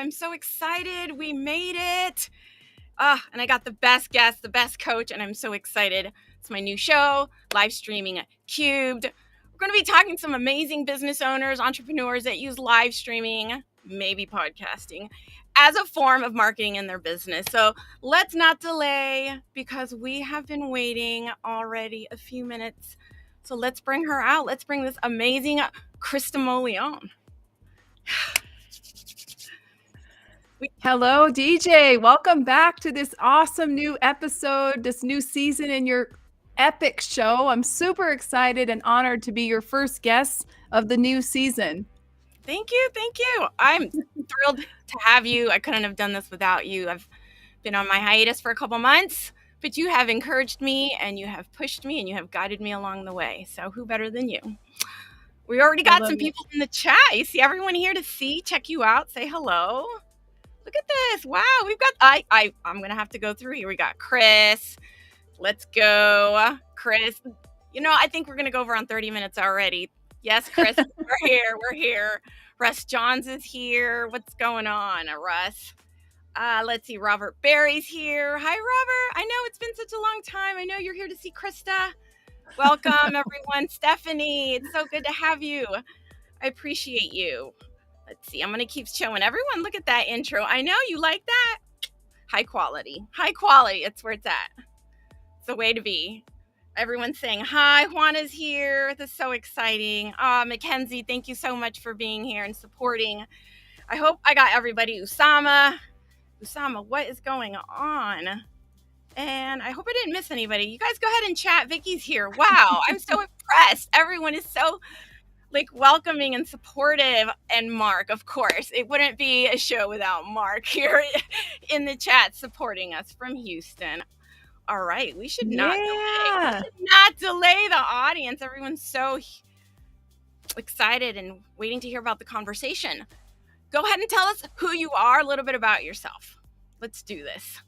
I'm so excited. We made it. And I got the best guest, the best coach, and I'm so excited. It's my new show, Live Streaming Cubed. We're going to be talking to some amazing business owners, entrepreneurs that use live streaming, maybe podcasting, as a form of marketing in their business. So let's not delay because we have been waiting already a few minutes. So let's bring her out. Let's bring this amazing Krista Mollion. Hello, DeeJae. Welcome back to this awesome new episode, this new season in your epic show. I'm super excited and honored to be your first guest of the new season. Thank you. I'm thrilled to have you. I couldn't have done this without you. I've been on my hiatus for a couple months, but you have encouraged me and you have pushed me and you have guided me along the way. So who better than you? We already got some people in the chat. You see everyone here to check you out, say hello. Look at this. Wow, we've got, I'm going to have to go through here. We got Chris. Let's go, Chris. I think we're going to go over on 30 minutes already. Yes, Chris, we're here. Russ Johns is here. What's going on, Russ? Let's see, Robert Barry's here. Hi, Robert. I know it's been such a long time. I know you're here to see Krista. Welcome, everyone. Stephanie, it's so good to have you. I appreciate you. Let's see. I'm going to keep showing everyone. Look at that intro. I know you like that. High quality. It's where it's at. It's the way to be. Everyone's saying hi. Juana's here. This is so exciting. Mackenzie, thank you so much for being here and supporting. I hope I got everybody. Usama, what is going on? And I hope I didn't miss anybody. You guys go ahead and chat. Vicky's here. Wow. I'm so impressed. Everyone is so welcoming and supportive. And Mark, of course, it wouldn't be a show without Mark here in the chat supporting us from Houston. All right, we should not delay the audience. Everyone's so excited and waiting to hear about the conversation. Go ahead and tell us who you are, a little bit about yourself. Let's do this.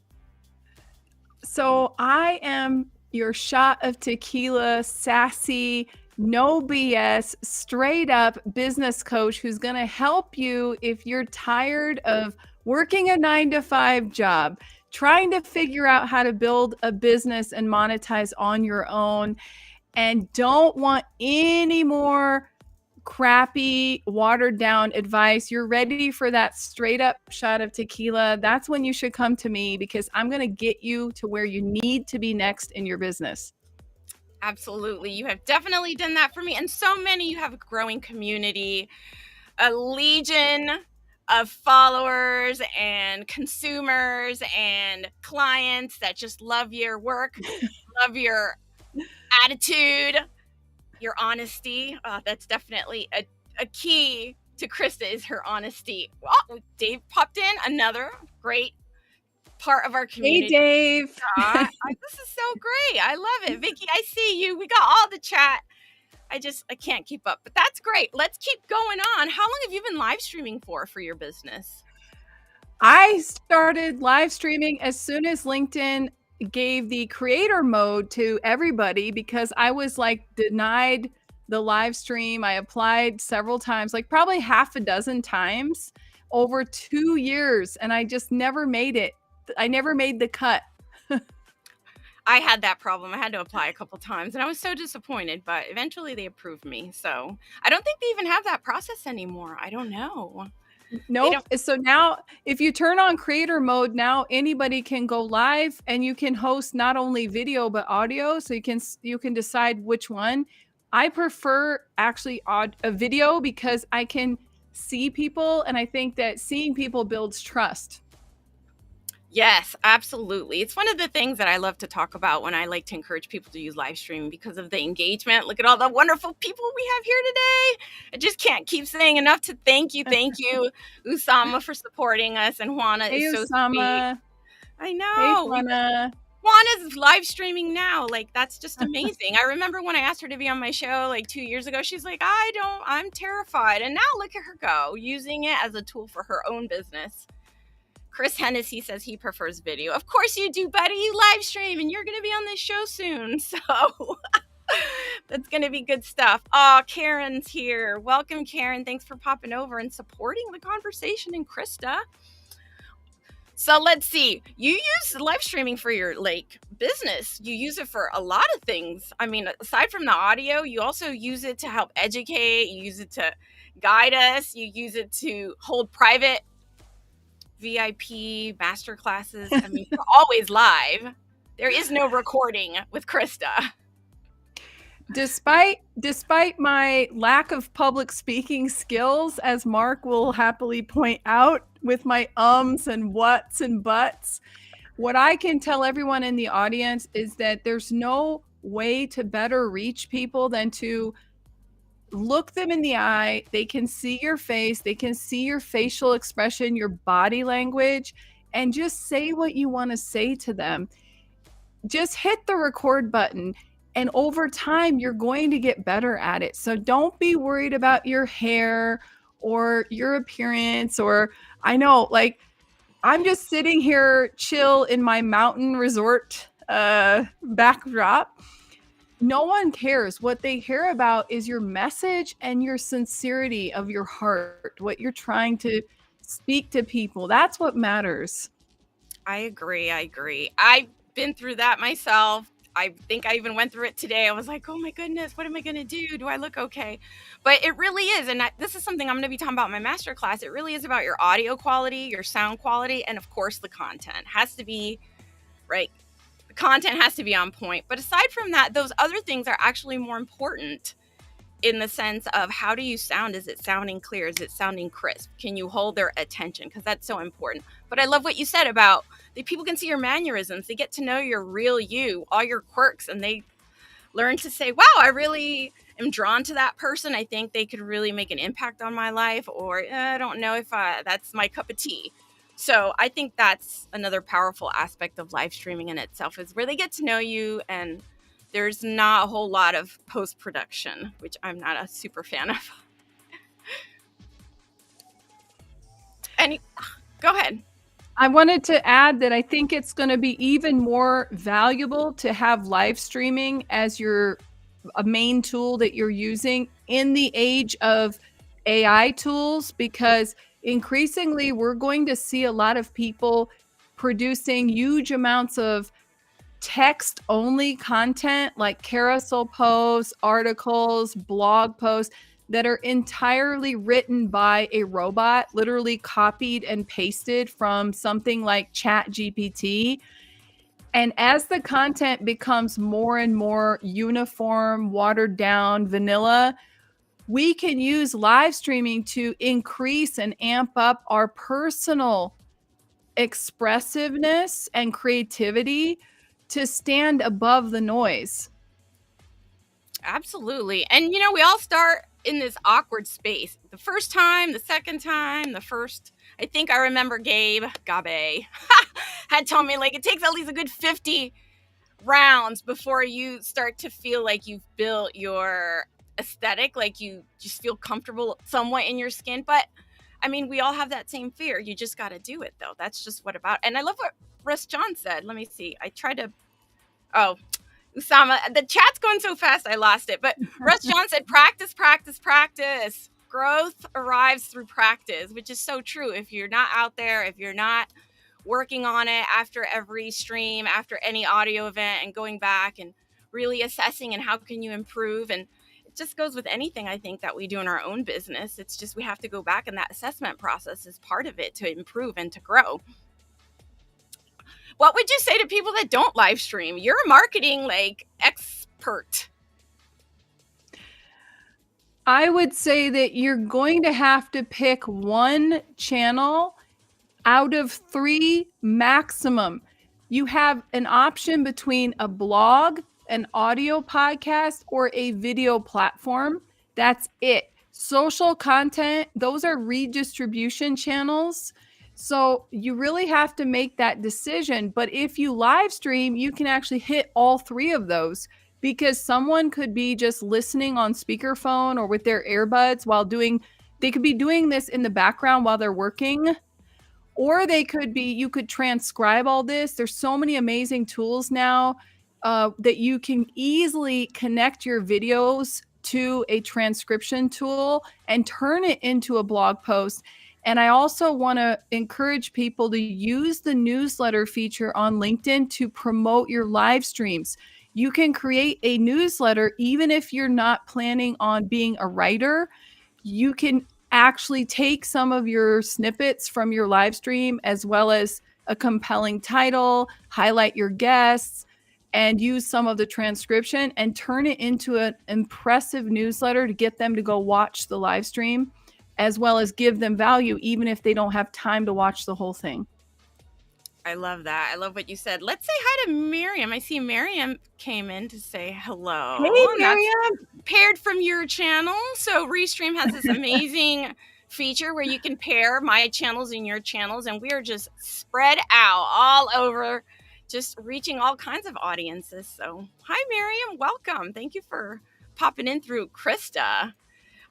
So I am your shot of tequila, sassy, no BS, straight up business coach who's going to help you if you're tired of working a 9-to-5 job, trying to figure out how to build a business and monetize on your own, and don't want any more crappy, watered down advice. You're ready for that straight up shot of tequila. That's when you should come to me because I'm going to get you to where you need to be next in your business. Absolutely. You have definitely done that for me. And so many, you have a growing community, a legion of followers and consumers and clients that just love your work, love your attitude, your honesty. That's definitely a key to Krista is her honesty. Well, Dave popped in, another great part of our community. Hey, Dave. This is so great. I love it. Vicky, I see you. We got all the chat. I can't keep up, but that's great. Let's keep going on. How long have you been live streaming for your business? I started live streaming as soon as LinkedIn gave the creator mode to everybody because I was denied the live stream. I applied several times, probably half a dozen times over 2 years, and I just never made it. I never made the cut. I had that problem. I had to apply a couple times and I was so disappointed, but eventually they approved me. So I don't think they even have that process anymore. I don't know. Nope. So now if you turn on creator mode, now anybody can go live and you can host not only video, but audio. So you can decide which one. I prefer actually a video because I can see people. And I think that seeing people builds trust. Yes, absolutely. It's one of the things that I love to talk about when I like to encourage people to use live streaming because of the engagement. Look at all the wonderful people we have here today. I just can't keep saying enough to thank you, Usama, for supporting us. And Juana is so Usama. sweet. I know. Hey, Juana. Juana's live streaming now. That's just amazing. I remember when I asked her to be on my show 2 years ago, she's like, I'm terrified. And now look at her go, using it as a tool for her own business. Chris Hennessy says he prefers video. Of course you do, buddy. You live stream and you're going to be on this show soon. So That's going to be good stuff. Oh, Karen's here. Welcome, Karen. Thanks for popping over and supporting the conversation. And Krista. So let's see. You use live streaming for your business. You use it for a lot of things. I mean, aside from the audio, you also use it to help educate. You use it to guide us. You use it to hold private VIP master classes. I mean, you're always live. There is no recording with Krista. Despite my lack of public speaking skills, as Mark will happily point out, with my ums and whats and buts, what I can tell everyone in the audience is that there's no way to better reach people than to look them in the eye. They can see your face, they can see your facial expression, your body language, and just say what you want to say to them. Just hit the record button. And over time, you're going to get better at it. So don't be worried about your hair or your appearance. Or I know, I'm just sitting here chill in my mountain resort backdrop. No one cares. What they care about is your message and your sincerity of your heart, what you're trying to speak to people. That's what matters. I agree. I've been through that myself. I think I even went through it today. I was like, oh my goodness, what am I going to do? Do I look okay? But it really is. And this is something I'm going to be talking about in my masterclass. It really is about your audio quality, your sound quality, and of course, the content has to be right. The content has to be on point. But aside from that, those other things are actually more important in the sense of how do you sound? Is it sounding clear? Is it sounding crisp? Can you hold their attention? Because that's so important. But I love what you said about people can see your mannerisms. They get to know your real you, all your quirks, and they learn to say, wow, I really am drawn to that person. I think they could really make an impact on my life, or I don't know if that's my cup of tea. So I think that's another powerful aspect of live streaming in itself, is where they get to know you, and there's not a whole lot of post-production, which I'm not a super fan of. Go ahead. I wanted to add that I think it's going to be even more valuable to have live streaming as a main tool that you're using in the age of AI tools, because increasingly we're going to see a lot of people producing huge amounts of text-only content, like carousel posts, articles, blog posts, that are entirely written by a robot, literally copied and pasted from something like ChatGPT. And as the content becomes more and more uniform, watered down, vanilla, we can use live streaming to increase and amp up our personal expressiveness and creativity to stand above the noise. Absolutely. And, we all start in this awkward space. The first time, the second time, I think I remember Gabe had told me, it takes at least a good 50 rounds before you start to feel like you've built your aesthetic, like you just feel comfortable somewhat in your skin. But, I mean, we all have that same fear. You just got to do it, though. That's just what about. And I love what Russ John said. Let me see. I tried to... Oh, Usama, the chat's going so fast I lost it. But Russ John said, practice, practice, practice. Growth arrives through practice, which is so true. If you're not out there, if you're not working on it after every stream, after any audio event, and going back and really assessing and how can you improve. And it just goes with anything, I think, that we do in our own business. It's just we have to go back, and that assessment process is part of it to improve and to grow. What would you say to people that don't live stream? You're a marketing expert. I would say that you're going to have to pick one channel out of 3 maximum. You have an option between a blog, an audio podcast, or a video platform. That's it. Social content, those are redistribution channels. So you really have to make that decision. But if you live stream, you can actually hit all 3 of those, because someone could be just listening on speakerphone or with their earbuds they could be doing this in the background while they're working, or you could transcribe all this. There's so many amazing tools now. that you can easily connect your videos to a transcription tool and turn it into a blog post. And I also want to encourage people to use the newsletter feature on LinkedIn to promote your live streams. You can create a newsletter even if you're not planning on being a writer. You can actually take some of your snippets from your live stream as well as a compelling title, highlight your guests, and use some of the transcription and turn it into an impressive newsletter to get them to go watch the live stream, as well as give them value, even if they don't have time to watch the whole thing. I love that. I love what you said. Let's say hi to Miriam. I see Miriam came in to say hello. Hey, Miriam. Paired from your channel. So Restream has this amazing feature where you can pair my channels and your channels, and we are just spread out all over, just reaching all kinds of audiences. So hi, Miriam. Welcome. Thank you for popping in through Krista.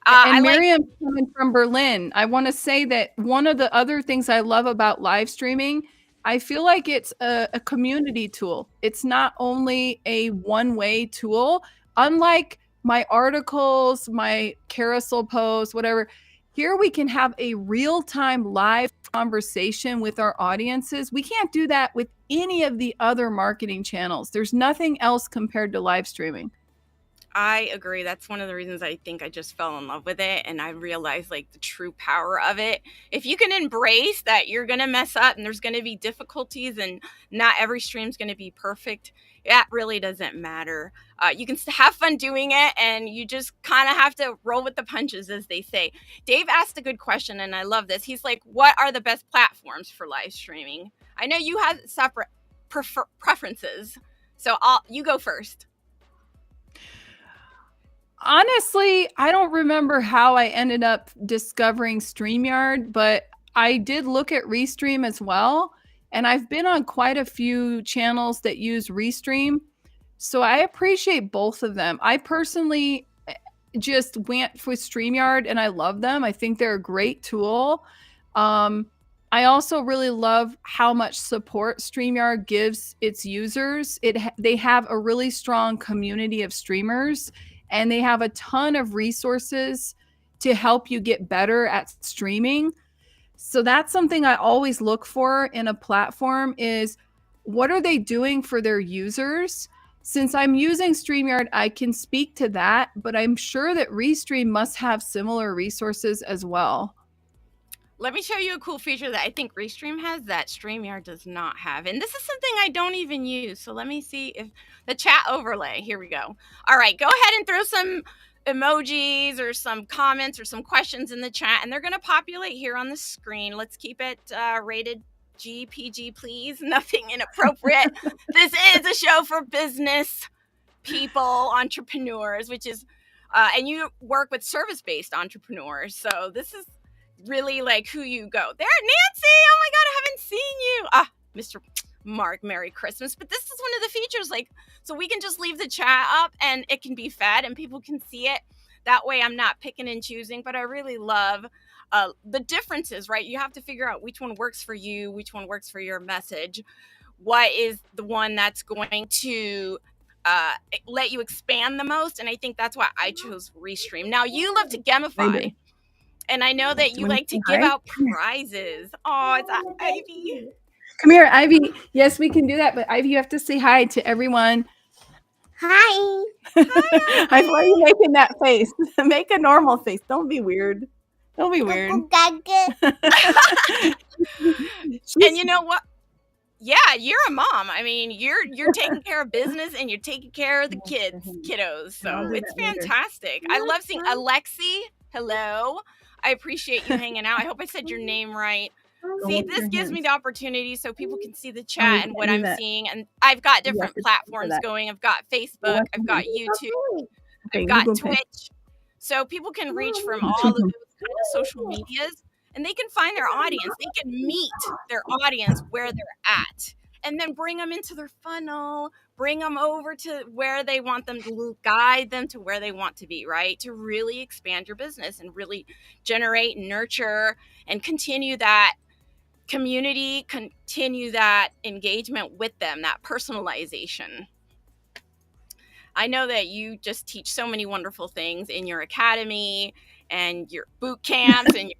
And Miriam coming from Berlin. I want to say that one of the other things I love about live streaming, I feel like it's a community tool. It's not only a one-way tool. Unlike my articles, my carousel posts, whatever, here we can have a real-time live conversation with our audiences. We can't do that with any of the other marketing channels. There's nothing else compared to live streaming. I agree. That's one of the reasons I think I just fell in love with it. And I realized like the true power of it. If you can embrace that you're going to mess up and there's going to be difficulties and not every stream's going to be perfect, that really doesn't matter. You can have fun doing it, and you just kind of have to roll with the punches, as they say. Dave asked a good question, and I love this. He's like, what are the best platforms for live streaming? I know you have separate preferences. So you go first. Honestly, I don't remember how I ended up discovering StreamYard, but I did look at Restream as well. And I've been on quite a few channels that use Restream. So I appreciate both of them. I personally just went with StreamYard and I love them. I think they're a great tool. I also really love how much support StreamYard gives its users. They have a really strong community of streamers, and they have a ton of resources to help you get better at streaming. So that's something I always look for in a platform is what are they doing for their users? Since I'm using StreamYard, I can speak to that, but I'm sure that Restream must have similar resources as well. Let me show you a cool feature that I think Restream has that StreamYard does not have. And this is something I don't even use. So let me see if the chat overlay, here we go. All right, go ahead and throw some emojis or some comments or some questions in the chat, and they're going to populate here on the screen. Let's keep it rated GPG, please. Nothing inappropriate. This is a show for business people, entrepreneurs, which is, and you work with service-based entrepreneurs. So this is really like who you go. There, Nancy! Oh my God, I haven't seen you. Mr. Mark, Merry Christmas. But this is one of the features, like, so we can just leave the chat up and it can be fed and people can see it. That way I'm not picking and choosing, but I really love the differences, right? You have to figure out which one works for you, which one works for your message. What is the one that's going to let you expand the most? And I think that's why I chose Restream. Now, you love to gamify. And I know that you like to give out prizes. Oh, it's Ivy. Come here, Ivy. Yes, we can do that. But Ivy, you have to say hi to everyone. Hi. Hi. Why are you making that face? Make a normal face. Don't be weird. Don't be weird. And you know what? Yeah, you're a mom. I mean, you're taking care of business and you're taking care of the kiddos. So it's fantastic. I love seeing Alexi. Hello. I appreciate you hanging out. I hope I said your name right. See, this gives me the opportunity so people can see the chat and what I'm seeing. And I've got different platforms going. I've got Facebook, I've got YouTube, I've got Twitch. So people can reach from all of those kind of social medias and they can find their audience. They can meet their audience where they're at and then bring them into their funnel, bring them over to where they want them to, guide them to where they want to be, right? To really expand your business and really generate, nurture, and continue that community, continue that engagement with them, that personalization. I know that you just teach so many wonderful things in your academy and your boot camps and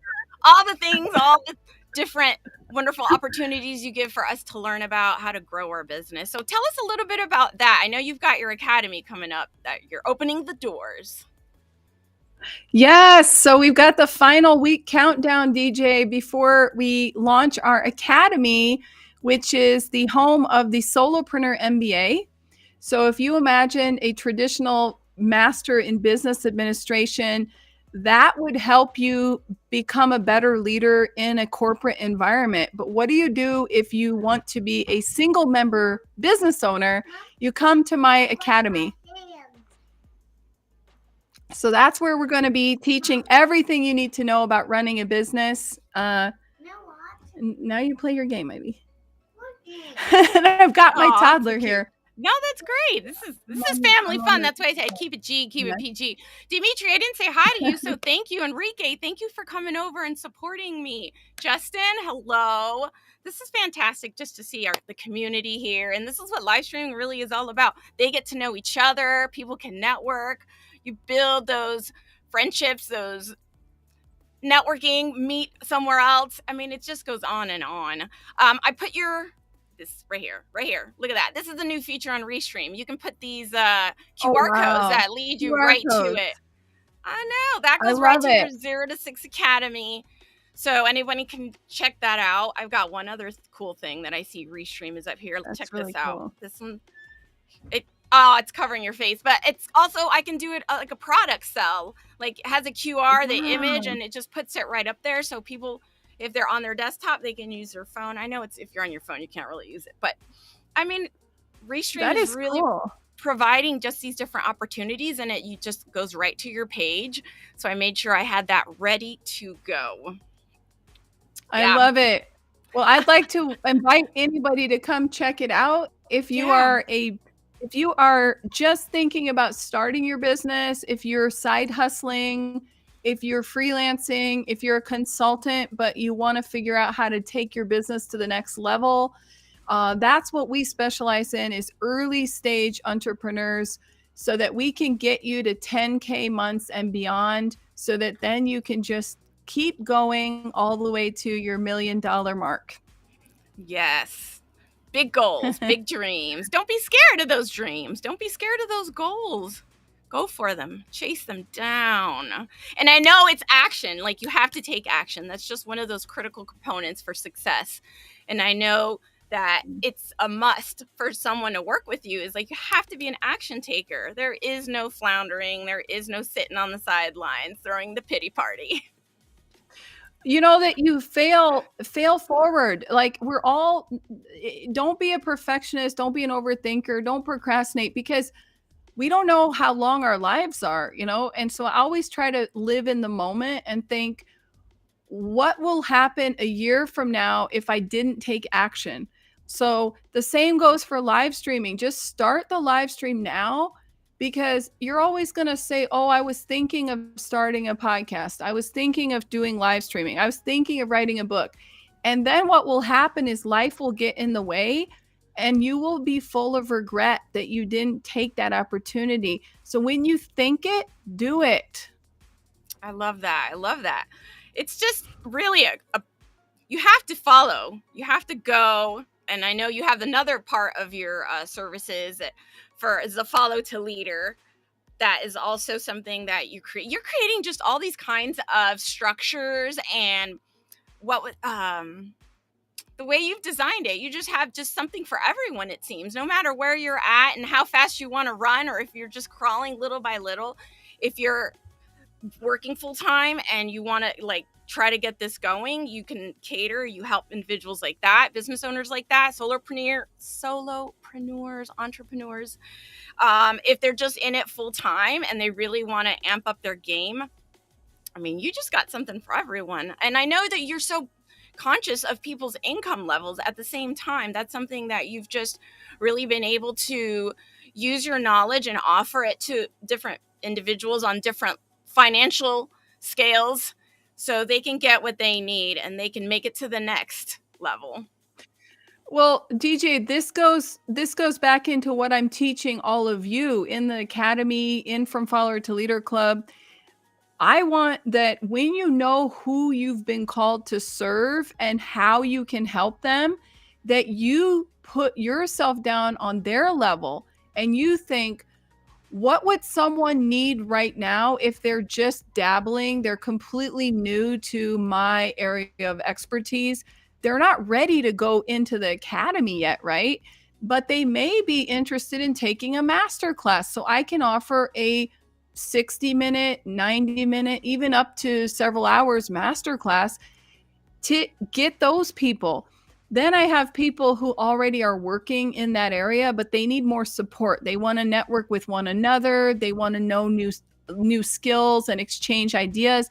all the things, all the different wonderful opportunities you give for us to learn about how to grow our business. So tell us a little bit about that. I know you've got your academy coming up, that you're opening the doors. Yes. So we've got the final week countdown, DeeJae, before we launch our academy, which is the home of the Solopreneur MBA. So if you imagine a traditional master in business administration, that would help you become a better leader in a corporate environment. But what do you do if you want to be a single member business owner? You come to my academy. So that's where we're going to be teaching everything you need to know about running a business. Now you play your game, maybe. And I've got my toddler here. No, that's great. This is family fun. That's why I said keep it G, keep it PG. Dimitri, I didn't say hi to you, so thank you. Enrique, thank you for coming over and supporting me. Justin, hello. This is fantastic just to see the community here. And this is what live streaming really is all about. They get to know each other. People can network. You build those friendships, those networking, meet somewhere else. I mean, it just goes on and on. I put this right here. Look at that. This is a new feature on Restream. You can put these QR codes that lead you right to it. I know. That goes right to your 0 to 6 Academy. So anybody can check that out. I've got one other cool thing that I see Restream is up here. Let's check this out. This one, it's covering your face, but it's also, I can do it like a product sell. Like it has a QR, the image, and it just puts it right up there. So people, if they're on their desktop, they can use their phone. I know if you're on your phone, you can't really use it, but I mean, Restream is really providing just these different opportunities, and it just goes right to your page. So I made sure I had that ready to go. I love it. Well, I'd like to invite anybody to come check it out. If you are just thinking about starting your business, if you're side hustling, if you're freelancing, if you're a consultant, but you want to figure out how to take your business to the next level, that's what we specialize in, is early stage entrepreneurs, so that we can get you to 10K months and beyond, so that then you can just keep going all the way to your $1 million mark. Yes. Big goals, big dreams. Don't be scared of those dreams. Don't be scared of those goals. Go for them. Chase them down. And I know it's action. Like, you have to take action. That's just one of those critical components for success. And I know that it's a must for someone to work with you, is like, you have to be an action taker. There is no floundering. There is no sitting on the sidelines throwing the pity party. You know that you fail forward. Like, don't be a perfectionist. Don't be an overthinker. Don't procrastinate, because we don't know how long our lives are, And so I always try to live in the moment and think, what will happen a year from now if I didn't take action? So the same goes for live streaming. Just start the live stream now, because you're always going to say, oh, I was thinking of starting a podcast. I was thinking of doing live streaming. I was thinking of writing a book. And then what will happen is life will get in the way, and you will be full of regret that you didn't take that opportunity. So when you think it, do it. I love that. I love that. It's just really you have to follow. You have to go. And I know you have another part of your services is the follow to leader. That is also something that you create. You're creating just all these kinds of structures, and the way you've designed it, you just have just something for everyone, it seems, no matter where you're at and how fast you want to run, or if you're just crawling little by little. If you're working full time and you want to try to get this going, you can cater. You help individuals like that, business owners like that, solopreneurs, entrepreneurs. If they're just in it full time and they really want to amp up their game, I mean, you just got something for everyone. And I know that you're so conscious of people's income levels at the same time. That's something that you've just really been able to use your knowledge and offer it to different individuals on different financial scales, so they can get what they need and they can make it to the next level. Well, DeeJae, this goes back into what I'm teaching all of you in the academy, in From Follower to Leader Club. I want that when you know who you've been called to serve and how you can help them, that you put yourself down on their level and you think, what would someone need right now if they're just dabbling? They're completely new to my area of expertise. They're not ready to go into the academy yet, right? But they may be interested in taking a master class. So I can offer a 60-minute, 90-minute, even up to several hours master class to get those people. Then I have people who already are working in that area, but they need more support. They want to network with one another. They want to know new skills and exchange ideas.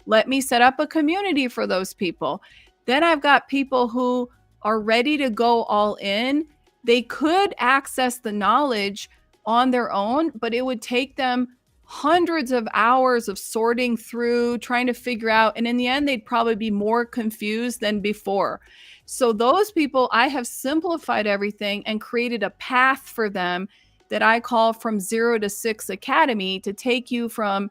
Let me set up a community for those people. Then I've got people who are ready to go all in. They could access the knowledge on their own, but it would take them hundreds of hours of sorting through, trying to figure out. And in the end, they'd probably be more confused than before. So those people, I have simplified everything and created a path for them that I call From 0 to 6 Academy, to take you from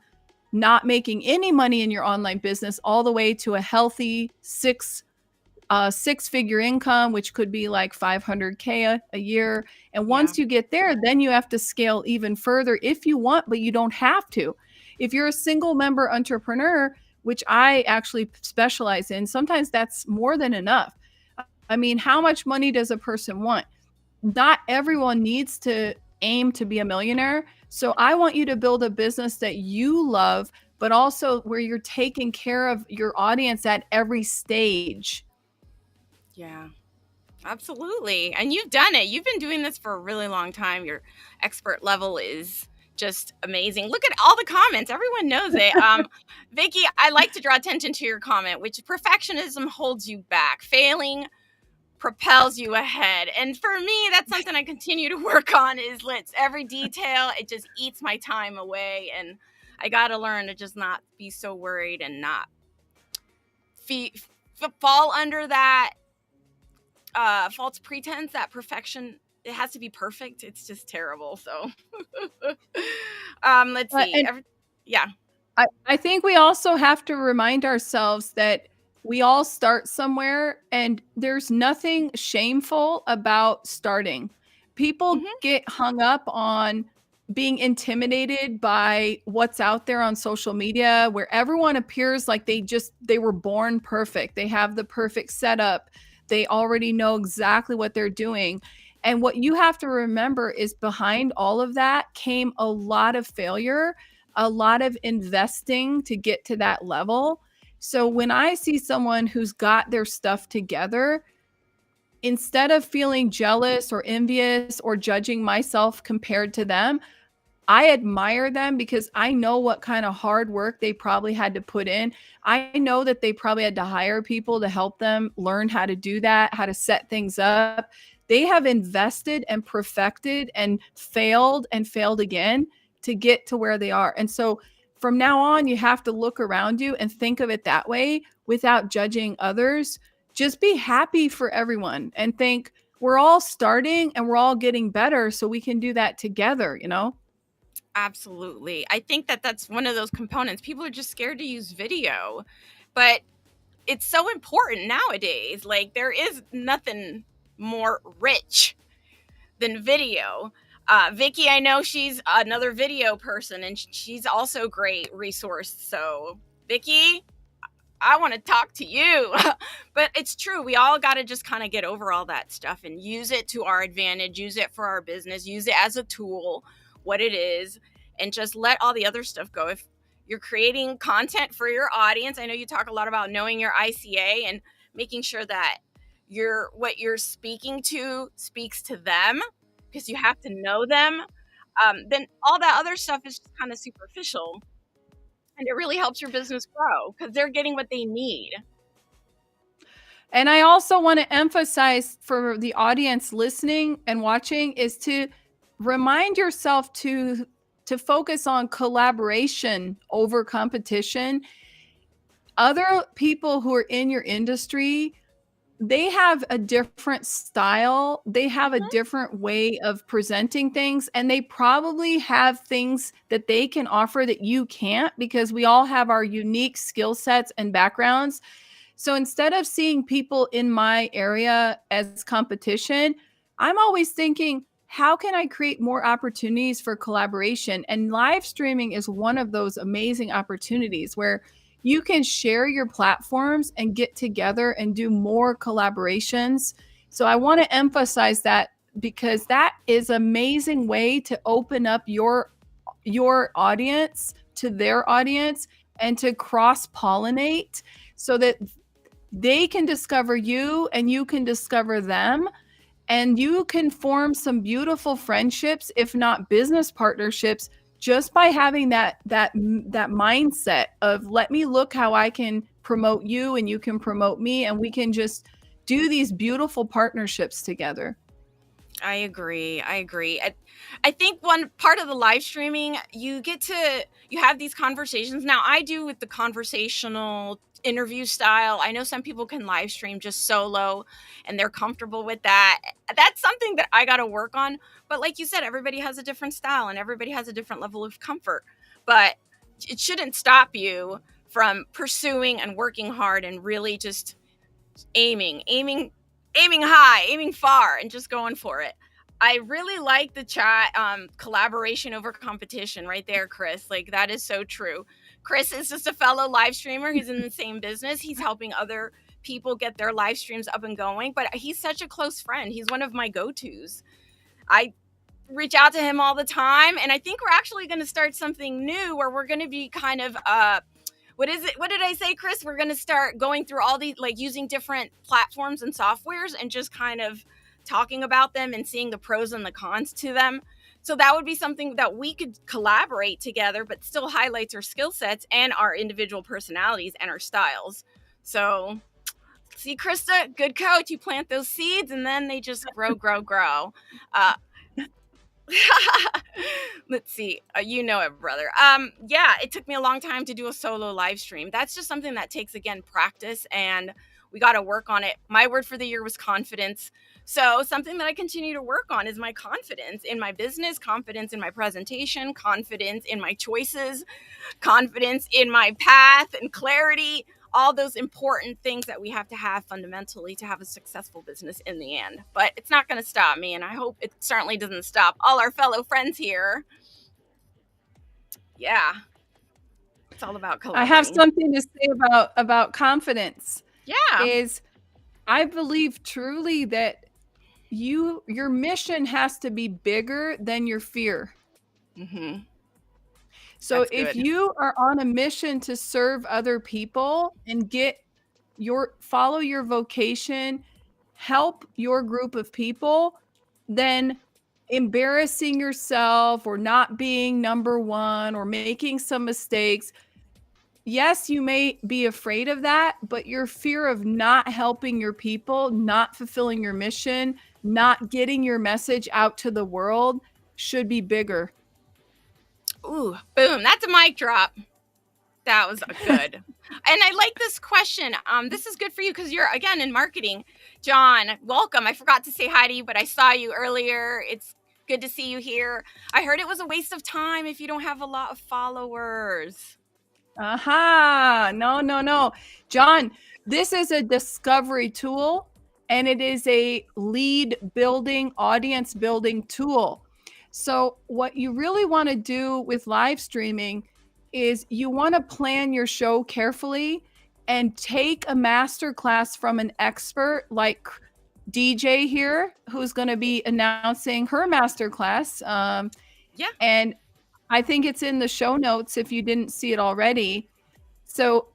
not making any money in your online business all the way to a healthy six-figure income, which could be like 500K a year. And once you get there, then you have to scale even further if you want, but you don't have to. If you're a single member entrepreneur, which I actually specialize in, sometimes that's more than enough. I mean, how much money does a person want? Not everyone needs to aim to be a millionaire. So I want you to build a business that you love, but also where you're taking care of your audience at every stage. Yeah, absolutely. And you've done it. You've been doing this for a really long time. Your expert level is just amazing. Look at all the comments. Everyone knows it. Vicky, I like to draw attention to your comment, which perfectionism holds you back. Failing propels you ahead. And for me, that's something I continue to work on, is every detail, it just eats my time away. And I got to learn to just not be so worried and not fall under that false pretense that perfection, it has to be perfect. It's just terrible. So let's see. Yeah. I think we also have to remind ourselves that we all start somewhere, and there's nothing shameful about starting. People get hung up on being intimidated by what's out there on social media, where everyone appears like they were born perfect. They have the perfect setup. They already know exactly what they're doing. And what you have to remember is behind all of that came a lot of failure, a lot of investing to get to that level. So when I see someone who's got their stuff together, instead of feeling jealous or envious or judging myself compared to them, I admire them because I know what kind of hard work they probably had to put in. I know that they probably had to hire people to help them learn how to do that, how to set things up. They have invested and perfected and failed again to get to where they are. And so from now on, you have to look around you and think of it that way without judging others. Just be happy for everyone and think we're all starting and we're all getting better, so we can do that together, you know? Absolutely. I think that that's one of those components. People are just scared to use video, but it's so important nowadays. Like, there is nothing more rich than video. Vicky, I know she's another video person, and she's also a great resource. So, Vicky, I want to talk to you. But it's true. We all got to just kind of get over all that stuff and use it to our advantage, use it for our business, use it as a tool, what it is, and just let all the other stuff go. If you're creating content for your audience, I know you talk a lot about knowing your ICA and making sure that what you're speaking to speaks to them, because you have to know them. Then all that other stuff is just kind of superficial. And it really helps your business grow because they're getting what they need. And I also want to emphasize for the audience listening and watching is to remind yourself to focus on collaboration over competition. Other people who are in your industry they have a different style. They have a different way of presenting things, and they probably have things that they can offer that you can't, because we all have our unique skill sets and backgrounds. So instead of seeing people in my area as competition, I'm always thinking, how can I create more opportunities for collaboration? And live streaming is one of those amazing opportunities where you can share your platforms and get together and do more collaborations. So I want to emphasize that, because that is an amazing way to open up your audience to their audience and to cross pollinate, so that they can discover you and you can discover them, and you can form some beautiful friendships, if not business partnerships, just by having that mindset of, let me look how I can promote you and you can promote me, and we can just do these beautiful partnerships together. I agree. I think one part of the live streaming, you have these conversations. Now, I do with the conversational interview style. I know some people can live stream just solo and they're comfortable with that. That's something that I got to work on. But like you said, everybody has a different style and everybody has a different level of comfort. But it shouldn't stop you from pursuing and working hard and really just aiming high, aiming far, and just going for it. I really like the chat, collaboration over competition right there, Chris. Like, that is so true. Chris is just a fellow live streamer. He's in the same business. He's helping other people get their live streams up and going, but he's such a close friend. He's one of my go-tos. I reach out to him all the time, and I think we're actually going to start something new where we're going to be kind of what is it? What did I say, Chris? We're going to start going through all these, like, using different platforms and softwares and just kind of talking about them and seeing the pros and the cons to them. So that would be something that we could collaborate together, but still highlights our skill sets and our individual personalities and our styles. So see, Krista, good coach. You plant those seeds and then they just grow. Let's see. You know it, brother. Yeah, it took me a long time to do a solo live stream. That's just something that takes, again, practice, and we got to work on it. My word for the year was confidence. So something that I continue to work on is my confidence in my business, confidence in my presentation, confidence in my choices, confidence in my path and clarity. All those important things that we have to have fundamentally to have a successful business in the end. But it's not going to stop me, and I hope it certainly doesn't stop all our fellow friends here. Yeah. It's all about collaborating. I have something to say about confidence. Yeah. Is I believe truly that your mission has to be bigger than your fear. Mm-hmm. So if you are on a mission to serve other people and follow your vocation, help your group of people, then embarrassing yourself or not being number one or making some mistakes, yes, you may be afraid of that, but your fear of not helping your people, not fulfilling your mission, not getting your message out to the world should be bigger. Ooh, boom. That's a mic drop. That was good. And I like this question. This is good for you because you're, again, in marketing. John, welcome. I forgot to say hi to you, but I saw you earlier. It's good to see you here. I heard it was a waste of time if you don't have a lot of followers. Aha. No. John, this is a discovery tool, and it is a lead building, audience building tool. So what you really want to do with live streaming is you want to plan your show carefully and take a master class from an expert like DeeJae here, who's going to be announcing her master class. Yeah. And I think it's in the show notes if you didn't see it already. So,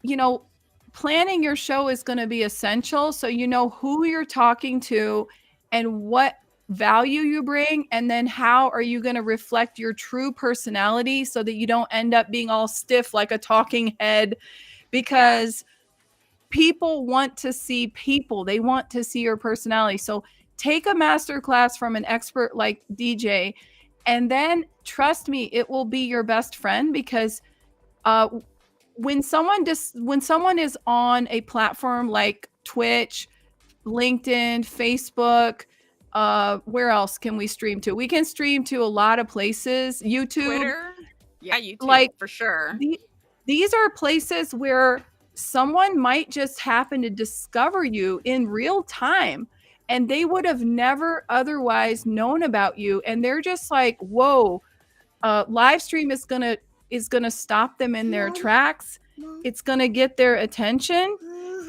planning your show is going to be essential. So you know who you're talking to and what value you bring, and then how are you going to reflect your true personality so that you don't end up being all stiff like a talking head, because people want to see people. They want to see your personality. So take a master class from an expert like DeeJae, and then trust me, it will be your best friend, because when someone is on a platform like Twitch, LinkedIn, Facebook. Where else can we stream to? We can stream to a lot of places. YouTube. Twitter. Yeah, YouTube Like, for sure. These are places where someone might just happen to discover you in real time, and they would have never otherwise known about you. And they're just like, whoa, live stream is gonna stop them in their tracks. It's gonna get their attention,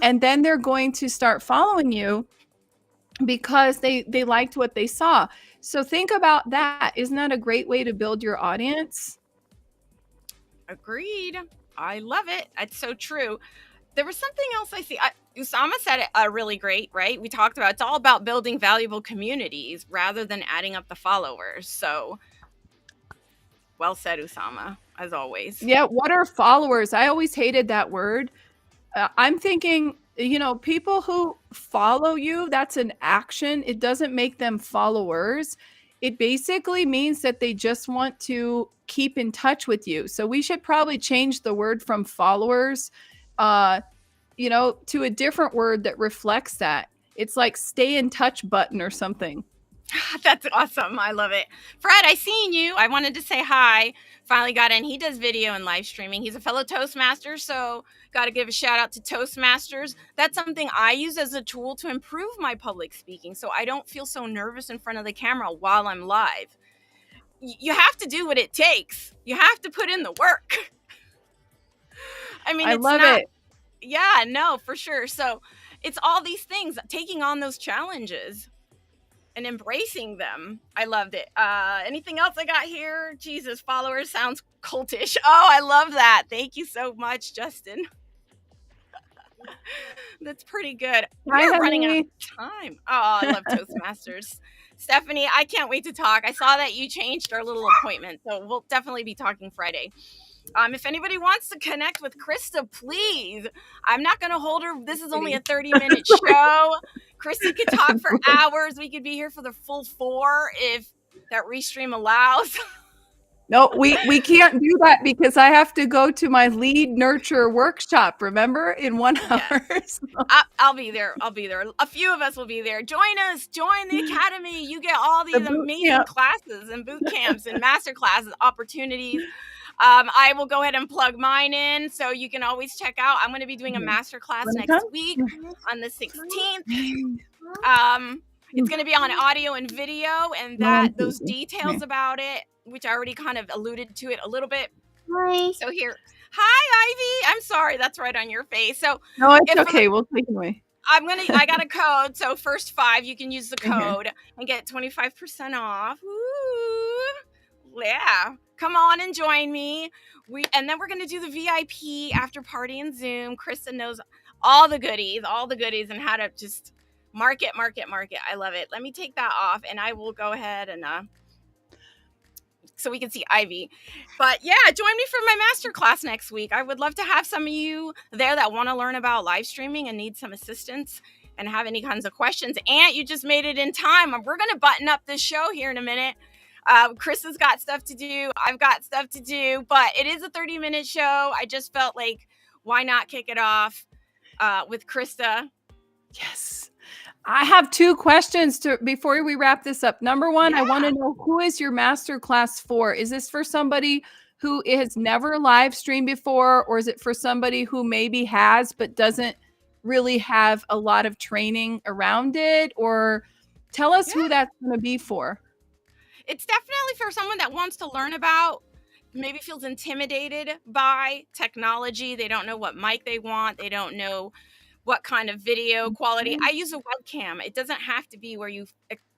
and then they're going to start following you because they liked what they saw. So think about that. Isn't that a great way to build your audience? Agreed. I love it. That's so true. There was something else I see. Usama said it really great, right? We talked about it's all about building valuable communities rather than adding up the followers. So well said, Usama, as always. Yeah, what are followers? I always hated that word. I'm thinking, people who follow you, that's an action. It doesn't make them followers. It basically means that they just want to keep in touch with you. So we should probably change the word from followers, to a different word that reflects that. It's like stay in touch button or something. That's awesome. I love it. Fred, I seen you. I wanted to say hi. Finally got in. He does video and live streaming. He's a fellow Toastmaster, so got to give a shout out to Toastmasters. That's something I use as a tool to improve my public speaking so I don't feel so nervous in front of the camera while I'm live. You have to do what it takes. You have to put in the work. I mean, I love it. Yeah, no, for sure. So it's all these things, taking on those challenges and embracing them. I loved it. Anything else I got here? Jesus, followers sounds cultish. Oh, I love that. Thank you so much, Justin. That's pretty good. We're running out of time. Oh, I love Toastmasters. Stephanie, I can't wait to talk. I saw that you changed our little appointment, so we'll definitely be talking Friday. If anybody wants to connect with Krista, please. I'm not going to hold her. This is only a 30-minute show. Krista could talk for hours. We could be here for the full 4 if that restream allows. No, we can't do that because I have to go to my lead nurture workshop, remember, in 1 hour. Yes. I'll be there. A few of us will be there. Join us. Join the academy. You get all these amazing classes and boot camps and master classes, opportunities. I will go ahead and plug mine in so you can always check out. I'm going to be doing a master class next week on the 16th. It's going to be on audio and video, and those details about it, which I already kind of alluded to it a little bit. Hi. So here, hi Ivy. I'm sorry, that's right on your face. So no, it's okay. We'll take it away. I got a code. So first 5, you can use the code and get 25% off. Ooh, yeah. Come on and join me. And then we're going to do the VIP after party in Zoom. Krista knows all the goodies and how to just market. I love it. Let me take that off and I will go ahead and so we can see Ivy. But yeah, join me for my masterclass next week. I would love to have some of you there that want to learn about live streaming and need some assistance and have any kinds of questions. And you just made it in time. We're going to button up this show here in a minute. Chris has got stuff to do. I've got stuff to do, but it is a 30-minute show. I just felt like, why not kick it off with Krista? Yes. I have 2 questions before we wrap this up. Number 1, I want to know, who is your masterclass for? Is this for somebody who has never live streamed before, or is it for somebody who maybe has but doesn't really have a lot of training around it? Or tell us who that's going to be for. It's definitely for someone that wants to learn about, maybe feels intimidated by technology. They don't know what mic they want. They don't know what kind of video quality. I use a webcam. It doesn't have to be where you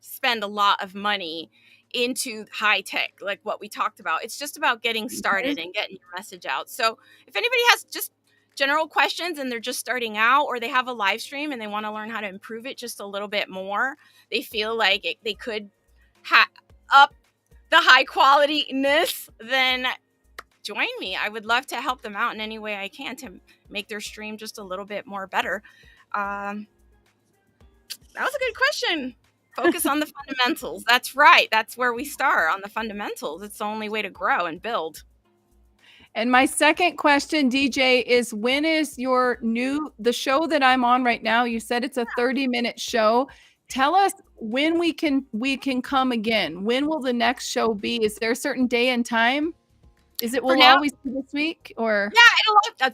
spend a lot of money into high tech, like what we talked about. It's just about getting started and getting your message out. So if anybody has just general questions and they're just starting out, or they have a live stream and they want to learn how to improve it just a little bit more, they feel like they could up the high qualityness, then join me. I would love to help them out in any way I can to make their stream just a little bit more better. That was a good question. Focus on the fundamentals. That's right. That's where we start, on the fundamentals. It's the only way to grow and build. And my second question, DeeJae, is when is the show that I'm on right now? You said it's a 30-minute show. Tell us when we can come again. When will the next show be? Is there a certain day and time? Will now, always be this week, or? Yeah,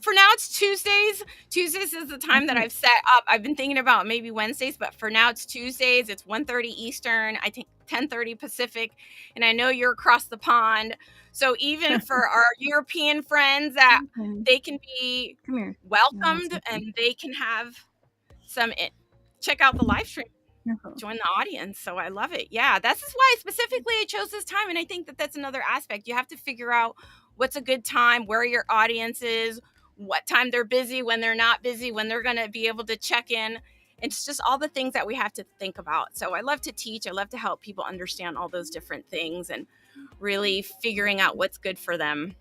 for now it's Tuesdays. Tuesdays is the time that I've set up. I've been thinking about maybe Wednesdays, but for now it's Tuesdays. It's 1:30 Eastern, I think 10:30 Pacific, and I know you're across the pond. So even for our European friends, that they can be welcomed and they can have check out the live stream, join the audience. So I love it. Yeah, that's why specifically I chose this time. And I think that that's another aspect. You have to figure out what's a good time, where your audience is, what time they're busy, when they're not busy, when they're going to be able to check in. It's just all the things that we have to think about. So I love to teach. I love to help people understand all those different things and really figuring out what's good for them.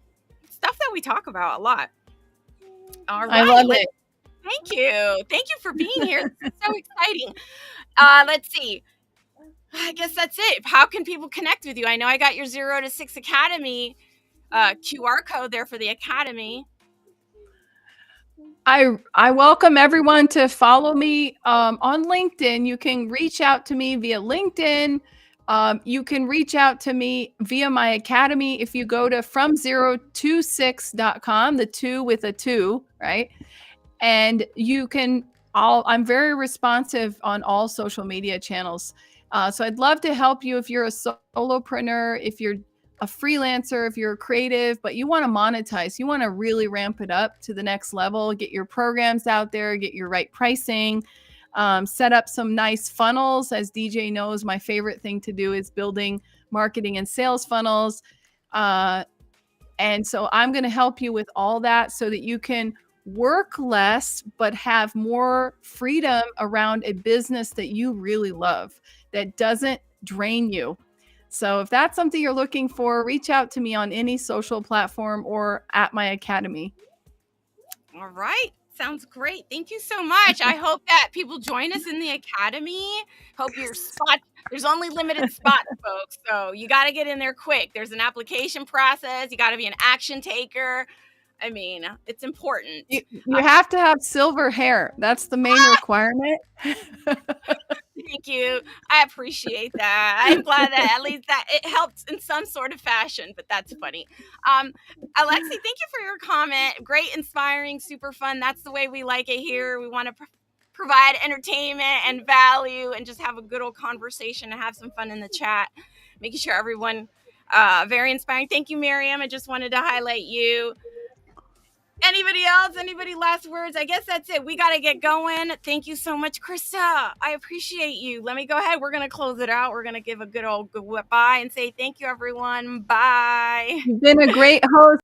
Stuff that we talk about a lot. All right. I love it. Thank you. Thank you for being here. This is so exciting. Let's see. I guess that's it. How can people connect with you? I know I got your 0 to 6 Academy QR code there for the Academy. I welcome everyone to follow me on LinkedIn. You can reach out to me via LinkedIn. You can reach out to me via my Academy if you go to from0to6.com, the 2 with a 2, right? And you can I'm very responsive on all social media channels. So I'd love to help you if you're a solopreneur, if you're a freelancer, if you're a creative, but you want to monetize, you want to really ramp it up to the next level, get your programs out there, get your right pricing, set up some nice funnels. As DeeJae knows, my favorite thing to do is building marketing and sales funnels. And so I'm going to help you with all that so that you can work less, but have more freedom around a business that you really love, that doesn't drain you. So if that's something you're looking for, reach out to me on any social platform or at my Academy. All right. Sounds great. Thank you so much. I hope that people join us in the Academy. Hope your there's only limited spots, folks. So you got to get in there quick. There's an application process. You got to be an action taker. I mean, it's important. You have to have silver hair. That's the main requirement. Thank you. I appreciate that. I'm glad that at least that it helps in some sort of fashion, but that's funny. Alexi, thank you for your comment. Great, inspiring, super fun. That's the way we like it here. We want to provide entertainment and value and just have a good old conversation and have some fun in the chat, making sure everyone, very inspiring. Thank you, Miriam. I just wanted to highlight you. Anybody else? Anybody last words? I guess that's it. We got to get going. Thank you so much, Krista. I appreciate you. Let me go ahead. We're going to close it out. We're going to give a good bye and say thank you, everyone. Bye. You've been a great host.